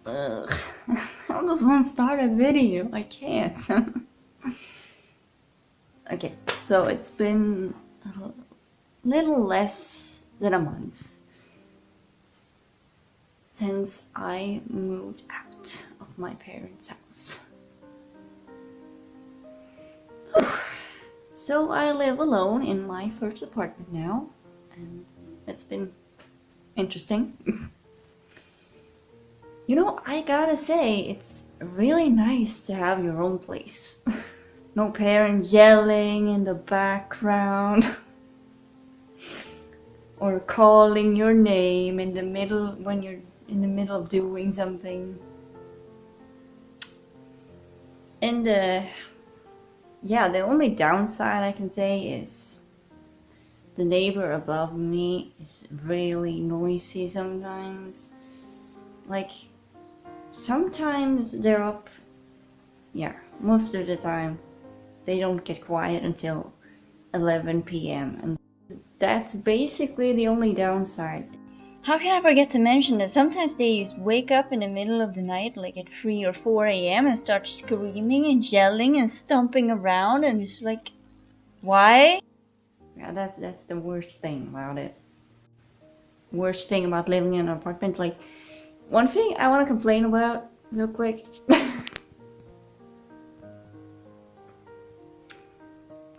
Ugh. How does one start a video? I can't. Okay, so it's been a little less than a month since I moved out of my parents' house. So I live alone in my first apartment now, and it's been interesting. You know, I gotta say, it's really nice to have your own place. No parents yelling in the background or calling your name in the middle when you're in the middle of doing something. And yeah, the only downside I can say is the neighbor above me is really noisy sometimes. Like, sometimes they're up, yeah, most of the time they don't get quiet until 11 p.m. and that's basically the only downside. How can I forget to mention that sometimes they just wake up in the middle of the night, like at 3 or 4 a.m. and start screaming and yelling and stomping around, and it's like, why? Yeah, that's the worst thing about it. Worst thing about living in an apartment. Like, one thing I want to complain about real quick.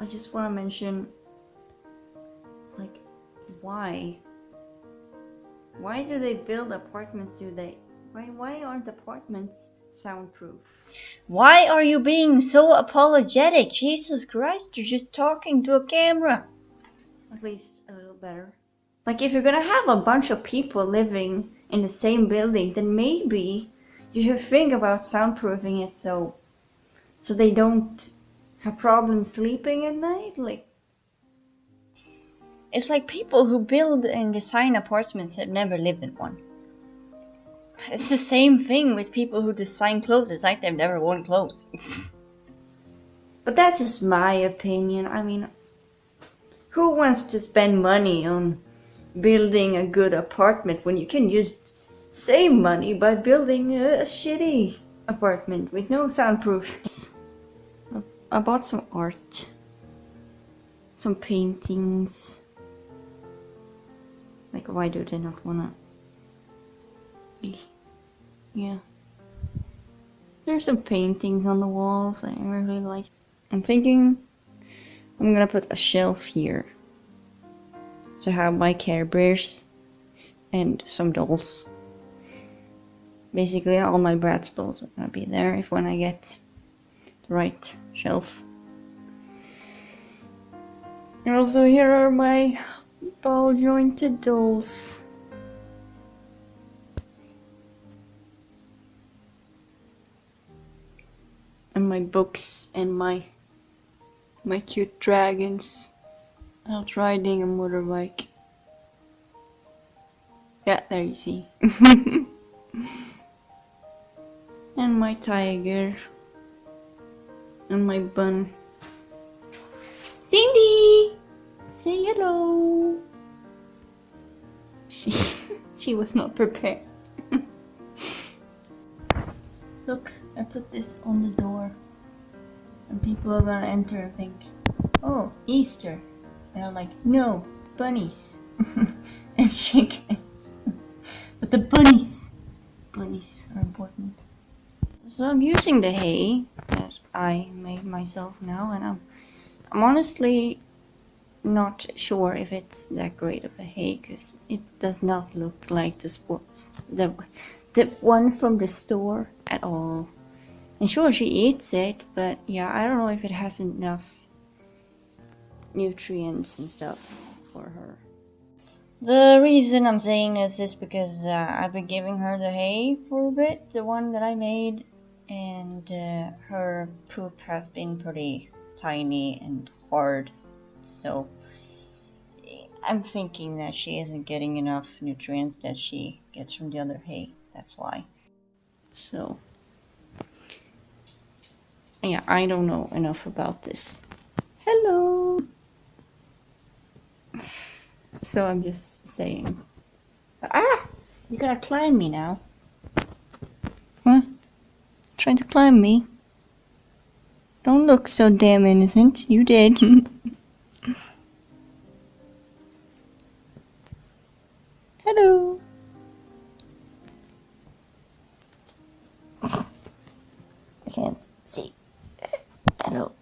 I just want to mention, like, why do they build apartments? Why aren't apartments soundproof? Why are you being so apologetic? Jesus Christ, you're just talking to a camera. At least a little better. Like, if you're gonna have a bunch of people living in the same building, then maybe you should think about soundproofing it so they don't have problems sleeping at night. Like, it's like people who build and design apartments have never lived in one. It's the same thing with people who design clothes. It's like they've never worn clothes. But that's just my opinion. I mean, who wants to spend money on building a good apartment when you can just save money by building a shitty apartment with no soundproof? I bought some art, some paintings. Like, why do they not wanna? Yeah, there's some paintings on the walls I really like. I'm thinking I'm gonna put a shelf here to have my Care Bears and some dolls. Basically, all my Bratz dolls are gonna be there if when I get the right shelf. And also, here are my ball jointed dolls. And my books and my cute dragons out riding a motorbike. Yeah, there you see. And my tiger. And my bun. Cindy! Say hello! She was not prepared. Look, I put this on the door. And people are gonna enter and think, oh, Easter. And I'm like, no, bunnies. And chickens. But the bunnies are important. So I'm using the hay that I made myself now, and I'm honestly not sure if it's that great of a hay, because it does not look like the one from the store at all. And sure, she eats it, but yeah, I don't know if it has enough nutrients and stuff for her. The reason I'm saying this is because I've been giving her the hay for a bit, the one that I made, and her poop has been pretty tiny and hard, so I'm thinking that she isn't getting enough nutrients that she gets from the other hay. That's why. So yeah, I don't know enough about this. Hello. So I'm just saying. Ah! You're gonna climb me now. Trying to climb me? Don't look so damn innocent. You did. Hello. I can't see. Hello.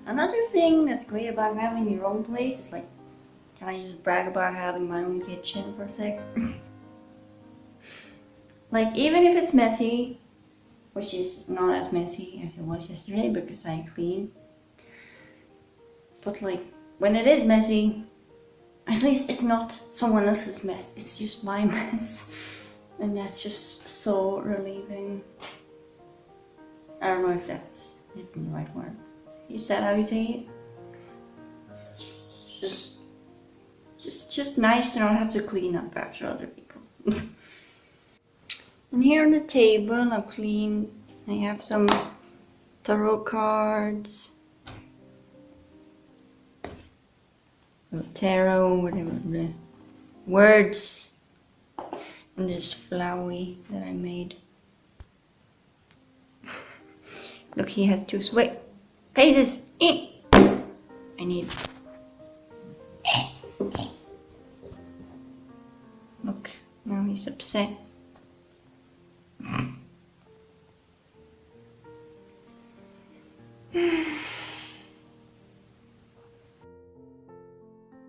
Another thing that's great about having your own place is like, can I just brag about having my own kitchen for a sec? Like, even if it's messy, which is not as messy as it was yesterday because I cleaned. But like, when it is messy, at least it's not someone else's mess, it's just my mess. And that's just so relieving. I don't know if that's the right word. Is that how you say it? It's just nice to not have to clean up after other people. And here on the table, I'm clean. I have some tarot cards, tarot, whatever the words, and this flowery that I made. Look, he has two faces. I need. Oops. Look, now he's upset.